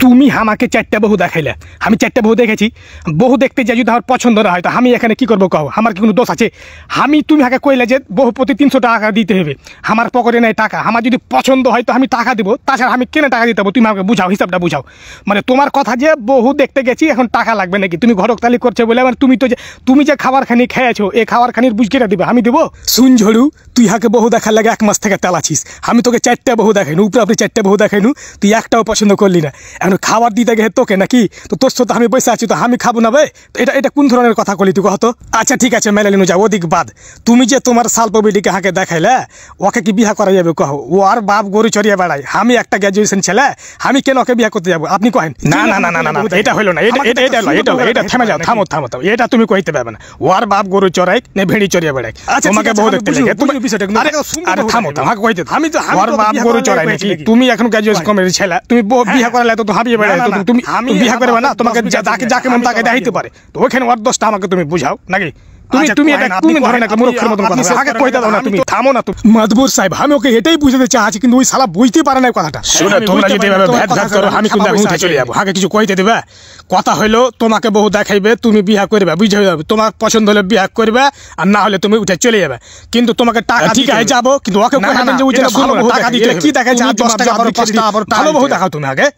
তুমি আমাকে চারটা বহু দেখাইলে, আমি চারটা বহু দেখেছি। বহু দেখতে যাই, যদি আমার পছন্দ না হয় তো আমি এখানে কি করবো কও? আমার কি কোনো দোষ আছে? তুমি আগে কইলে যে বহু প্রতি 300 টাকা দিতে হবে, আমার পকেটে নেই টাকা। আমার যদি পছন্দ হয় তো আমি টাকা দিব, তাছাড়া আমি কেন টাকা দিতে হবো? তুমি আমাকে বুঝাও, হিসাবটা বুঝাও। মানে তোমার কথা যে বহু দেখতে গেছি এখন টাকা লাগবে নাকি? তুমি ঘরকতালি করছো বলে মানে তুমি যে খাবারখানি খেয়েছো এই খাবারখানির বুঝ কেটে দিবে, আমি দেবো? শুন ঝড়ু, তুই হাকে বহু দেখার লাগে 1 মাস থেকে তেলাছিস। আমি তোকে 4টা বহু দেখাইনু, উপরে আপনি 4টা বহু দেখাইনু, তুই একটাও পছন্দ করলি না। এখন খাবার দিতে গেছে তোকে নাকি? তো তোর সাথে আমি বসে আছি, তো আমি খাবো না ভাই? এটা কোন ধরনের কথা করলি তুই কত? আচ্ছা ঠিক আছে, মেলে নিনু যাও, ওদিক বাদ। তুমি যে তোমার সালপবিটিকে হাকে দেখাইলে, ওকে কি বিয়া করা যাবে কহ? ও আর বাপ গরু চড়িয়ে বেড়ায়, আমি একটা গ্র্যাজুয়েশন ছেলে, আমি কেন ওকে বিয়া করতে যাবো? আপনি কহেন না না না না না, এটা হলো না, এটা থেমে যাও, থামো। এটা তুমি কইতে পারবে না। ও আর বাপ গরু চড়াই না ভেড়ি চড়িয়ে বেড়ায়, তোমাকে বহু দেখতে লাগে। আরে থামো, আমাকে কইতে আমি তো ওর বাপ গরু চড়াই নাকি? তুমি এখন গ্র্যাজুয়েশন কমপ্লিট ছেলে, তুমি বিয়া করালে তো হাবিয়ে বেড়ায়, তো তুমি বিয়া করবে না? তোমাকে যাকে মন তাকে দেখাইতে পারে, তো ওখানে ওর দোষটা আমাকে তুমি বুঝাও নাকি? তুমি ধরেন একটা মূর্খের মতন কথা আগে কইতে দাও না, তুমি থামো না। তুমি মাদবুর সাহেব, আমি ওকে এটাই বুঝাতে চাচ্ছি, কিন্তু ওই শালা বুঝতে পারে না কথাটা। শুনে তোমরা যদি এভাবে ভেদ করো, আমি কিন্তু উঠে চলে যাবো। আগে কিছু কইতে দেবে? কথা হইলো তোমাকে বহু দেখাইবে, তুমি বিয়া করবে, বুঝে যাবে। তোমার পছন্দ হলে বিয়া করবে, আর না হলে তুমি উঠে চলে যাবে। কিন্তু তোমাকে টাকা ঠিক আছে যাবো, কিন্তু ওকে ভালো বহু টাকা দিতে কি দেখাচ্ছে? 10 টাকা ভালো বহু দেখাও তুমি আগে।